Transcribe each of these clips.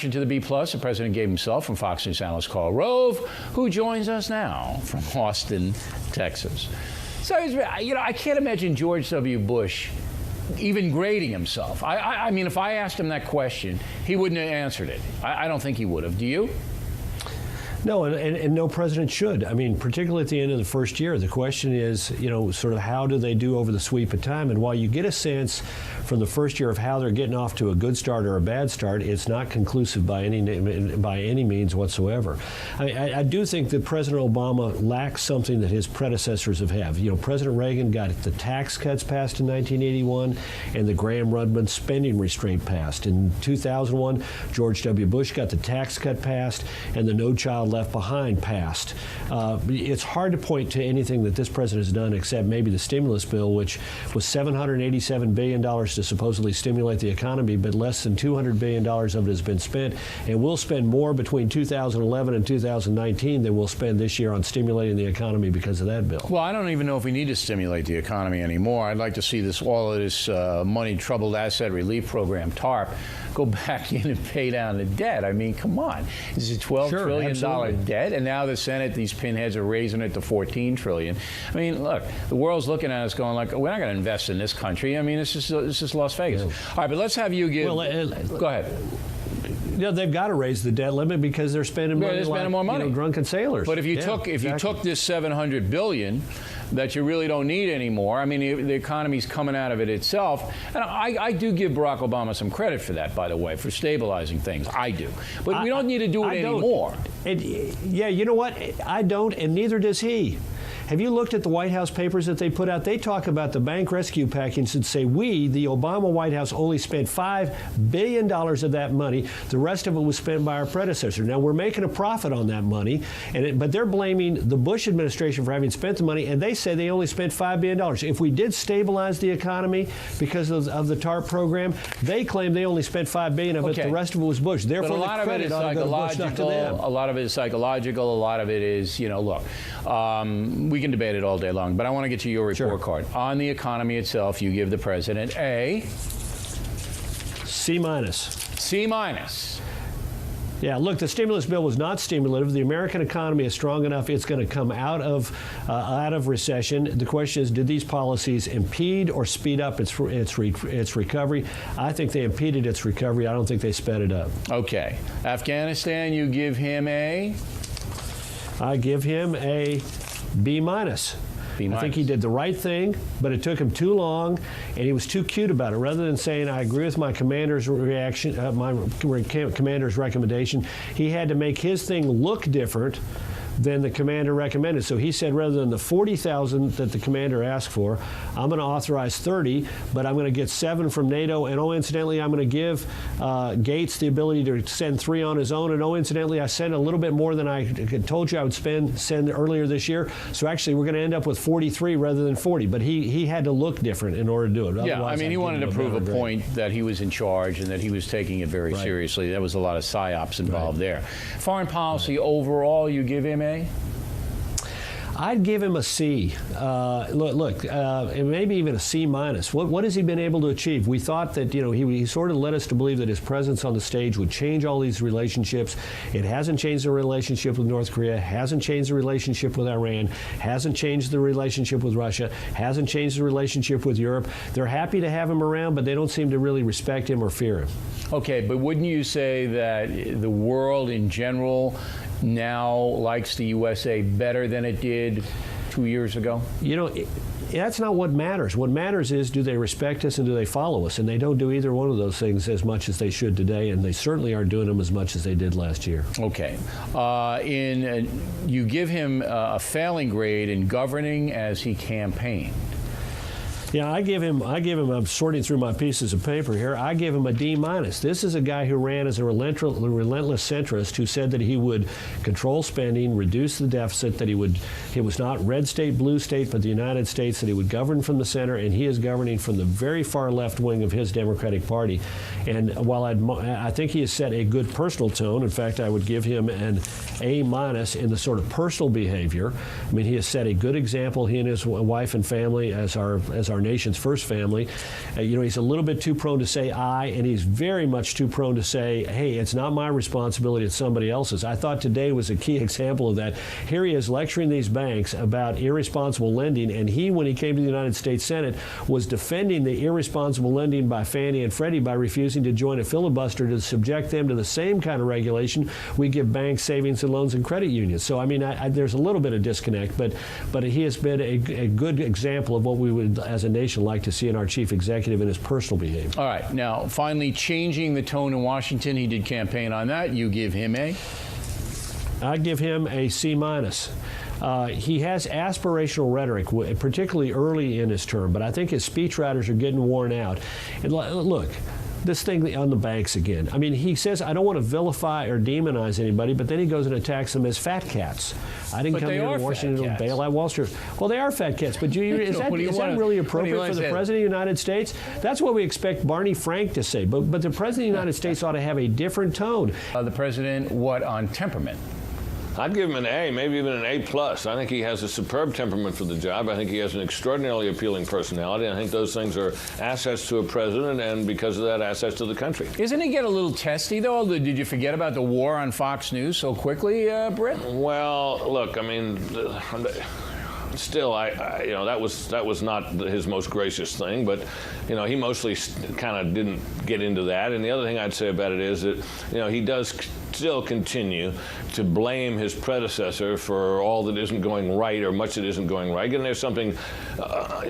To the B+, the president gave himself from Fox News analyst Karl Rove, who joins us now from Austin, Texas. So, I can't imagine George W. Bush even grading himself. I mean, if I asked him that question, he wouldn't have answered it. I don't think he would have. Do you? No, and no president should. I mean, particularly at the end of the first year, the question is, sort of how do they do over the sweep of time? And while you get a sense from the first year of how they're getting off to a good start or a bad start, it's not conclusive by any means whatsoever. I do think that President Obama lacks something that his predecessors have had. President Reagan got the tax cuts passed in 1981 and the Graham-Rudman spending restraint passed. In 2001, George W. Bush got the tax cut passed and the No Child Left Behind passed. It's hard to point to anything that this president has done except maybe the stimulus bill, which was $787 billion to supposedly stimulate the economy, but less than $200 billion of it has been spent, and we'll spend more between 2011 and 2019 than we'll spend this year on stimulating the economy because of that bill. Well, I don't even know if we need to stimulate the economy anymore. I'd like to see all of this money troubled asset relief program, TARP, go back in and pay down the debt. I mean, come on. This is $12 trillion debt, and now the Senate, these pinheads are raising it to $14 trillion. I mean, look, the world's looking at us going like, we're not going to invest in this country. I mean, this is Las Vegas. Yeah. All right, but let's have you give... Go ahead. They've got to raise the debt limit because they're spending more money. Drunken sailors. But if you took this $700 billion that you really don't need anymore, I mean, the economy's coming out of it itself, and I do give Barack Obama some credit for that, by the way, for stabilizing things. I do. But we don't need to do it anymore. Yeah, you know what? I don't, and neither does he. Have you looked at the White House papers that they put out? They talk about the bank rescue package and say the Obama White House, only spent $5 billion of that money. The rest of it was spent by our predecessor. Now, we're making a profit on that money, but they're blaming the Bush administration for having spent the money, and they say they only spent $5 billion. If we did stabilize the economy because of the TARP program, they claim they only spent $5 billion of it. The rest of it was Bush. Therefore, but a lot of it is psychological. A lot of it is psychological. A lot of it is, look, we can debate it all day long, but I want to get to your report card. On the economy itself, you give the president a... C minus. C minus. Yeah, look, the stimulus bill was not stimulative. The American economy is strong enough; it's going to come out of recession. The question is, did these policies impede or speed up its recovery? I think they impeded its recovery. I don't think they sped it up. Okay. Afghanistan, you give him a... I give him a B minus. I think he did the right thing, but it took him too long, and he was too cute about it. Rather than saying, I agree with my commander's reaction, my commander's recommendation, he had to make his thing look different than the commander recommended. So he said, rather than the 40,000 that the commander asked for, I'm going to authorize 30, but I'm going to get 7 from NATO. And incidentally, I'm going to give Gates the ability to send 3 on his own. And incidentally, I sent a little bit more than I told you I would send earlier this year. So actually, we're going to end up with 43 rather than 40. But he had to look different in order to do it. Otherwise, yeah, I mean, he wanted to prove a point that he was in charge and that he was taking it very seriously. There was a lot of psyops involved there. Foreign policy overall, you give him a... I'd give him a C. Look, maybe even a C minus. What has he been able to achieve? We thought that he sort of led us to believe that his presence on the stage would change all these relationships. It hasn't changed the relationship with North Korea, hasn't changed the relationship with Iran, hasn't changed the relationship with Russia, hasn't changed the relationship with Europe. They're happy to have him around, but they don't seem to really respect him or fear him. Okay, but wouldn't you say that the world in general now likes the USA better than it did 2 years ago? That's not what matters. What matters is, do they respect us and do they follow us? And they don't do either one of those things as much as they should today, and they certainly aren't doing them as much as they did last year. Okay. You give him a failing grade in governing as he campaigned. Yeah, I give him, I'm sorting through my pieces of paper here, I give him a D minus. This is a guy who ran as a relentless centrist who said that he would control spending, reduce the deficit, that it was not red state, blue state, but the United States, that he would govern from the center, and he is governing from the very far left wing of his Democratic Party. And while I think he has set a good personal tone, in fact, I would give him an A minus in the sort of personal behavior. I mean, he has set a good example, he and his wife and family, as our our nation's first family. He's a little bit too prone to say I, and he's very much too prone to say, hey, it's not my responsibility, it's somebody else's. I thought today was a key example of that. Here he is lecturing these banks about irresponsible lending, and he, when he came to the United States Senate, was defending the irresponsible lending by Fannie and Freddie by refusing to join a filibuster to subject them to the same kind of regulation we give banks, savings and loans, and credit unions. So, I mean, there's a little bit of disconnect, but he has been a good example of what we would, as a nation, like to see in our chief executive in his personal behavior. All right. Now, finally, changing the tone in Washington. He did campaign on that. You give him a? I give him a C-. He has aspirational rhetoric, particularly early in his term, but I think his speechwriters are getting worn out. And look, this thing on the banks again. I mean, he says, I don't want to vilify or demonize anybody, but then he goes and attacks them as fat cats. I didn't come here to Washington to bail out Wall Street. Well, they are fat cats, but is that really appropriate for the President of the United States? That's what we expect Barney Frank to say, but the President of the United States ought to have a different tone. The President, what on temperament? I'd give him an A, maybe even an A+. I think he has a superb temperament for the job. I think he has an extraordinarily appealing personality. I think those things are assets to a president, and because of that, assets to the country. Isn't he get a little testy, though? Did you forget about the war on Fox News so quickly, Brit? Well, look, I mean, still, that was not his most gracious thing, but he mostly kind of didn't get into that. And the other thing I'd say about it is that he does still continue to blame his predecessor for all that isn't going right or much that isn't going right. And there's something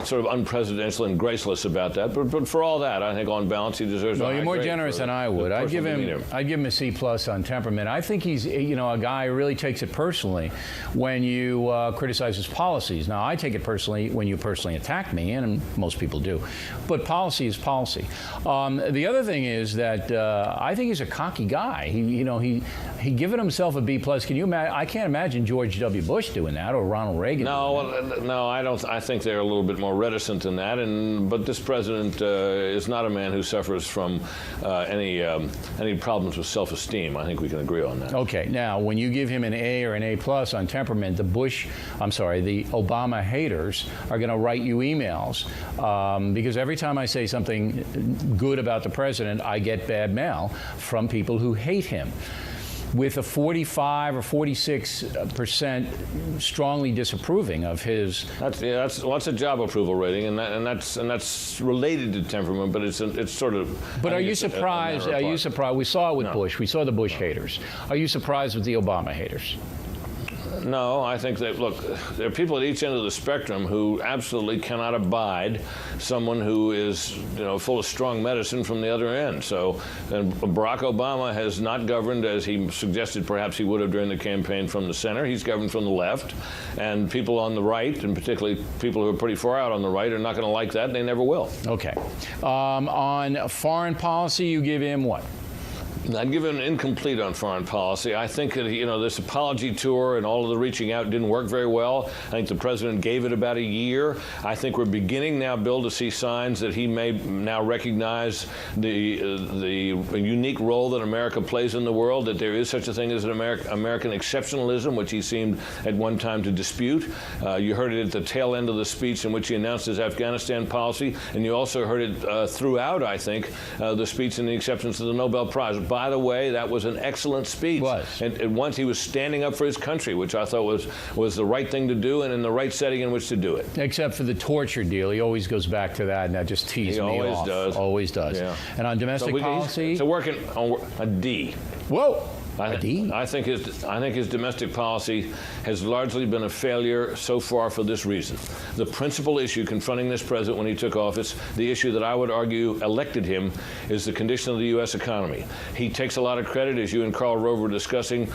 sort of unpresidential and graceless about that. But for all that, I think on balance he deserves. Well, you're more generous than I would. I'd give him a C+ on temperament. I think he's a guy who really takes it personally when you criticize his policies. Now, I take it personally when you personally attack me, and most people do. But policy is policy. The other thing is that I think he's a cocky guy. He given himself a B+. Can you imagine? I can't imagine George W. Bush doing that or Ronald Reagan. No, I don't. I think they're a little bit more reticent than that. But this president is not a man who suffers from any problems with self-esteem. I think we can agree on that. Okay. Now, when you give him an A or an A+ on temperament, the Obama haters are going to write you emails because every time I say something good about the president, I get bad mail from people who hate him. With a 45 or 46% strongly disapproving of his. That's a job approval rating, and that's related to temperament, but it's sort of. But are you surprised? We saw it with Bush. We saw the Bush haters. Are you surprised with the Obama haters? No, I think that, look, there are people at each end of the spectrum who absolutely cannot abide someone who is, full of strong medicine from the other end. So, and Barack Obama has not governed as he suggested perhaps he would have during the campaign from the center. He's governed from the left. And people on the right, and particularly people who are pretty far out on the right, are not going to like that, and they never will. Okay. On foreign policy, you give him what? I'd give him an incomplete on foreign policy. I think that, this apology tour and all of the reaching out didn't work very well. I think the president gave it about a year. I think we're beginning now, Bill, to see signs that he may now recognize the unique role that America plays in the world, that there is such a thing as an American exceptionalism, which he seemed at one time to dispute. You heard it at the tail end of the speech in which he announced his Afghanistan policy, and you also heard it throughout, I think, the speech and the acceptance of the Nobel Prize. By the way, that was an excellent speech. And once he was standing up for his country, which I thought was the right thing to do and in the right setting in which to do it. Except for the torture deal. He always goes back to that, and that just teased me off. He always does. Yeah. And on domestic policy? It's a D. Whoa. I think his domestic policy has largely been a failure so far for this reason. The principal issue confronting this president when he took office, the issue that I would argue elected him, is the condition of the U.S. economy. He takes a lot of credit, as you and Karl Rove were discussing,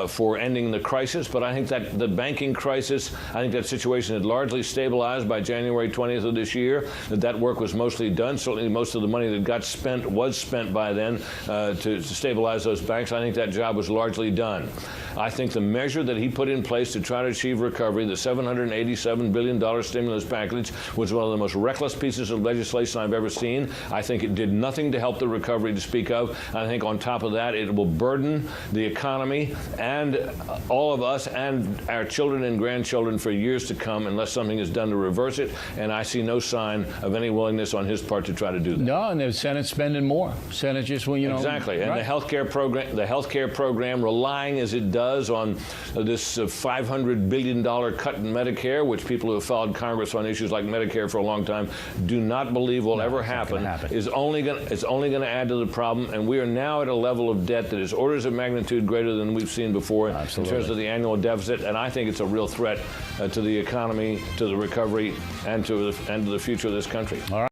for ending the crisis, but I think that the banking crisis, I think that situation had largely stabilized by January 20th of this year, that work was mostly done. Certainly most of the money that got spent was spent by then to stabilize those banks. I think that job job was largely done. I think the measure that he put in place to try to achieve recovery, the $787 billion stimulus package, was one of the most reckless pieces of legislation I've ever seen. I think it did nothing to help the recovery to speak of. I think on top of that, it will burden the economy and all of us and our children and grandchildren for years to come unless something is done to reverse it. And I see no sign of any willingness on his part to try to do that. No, and the Senate's spending more. Senate just, well, you know. Exactly. And right. the healthcare program, relying as it does on this $500 billion cut in Medicare, which people who have followed Congress on issues like Medicare for a long time do not believe will ever happen, is only going to add to the problem. And we are now at a level of debt that is orders of magnitude greater than we've seen before in terms of the annual deficit. And I think it's a real threat to the economy, to the recovery, and to the future of this country. All right.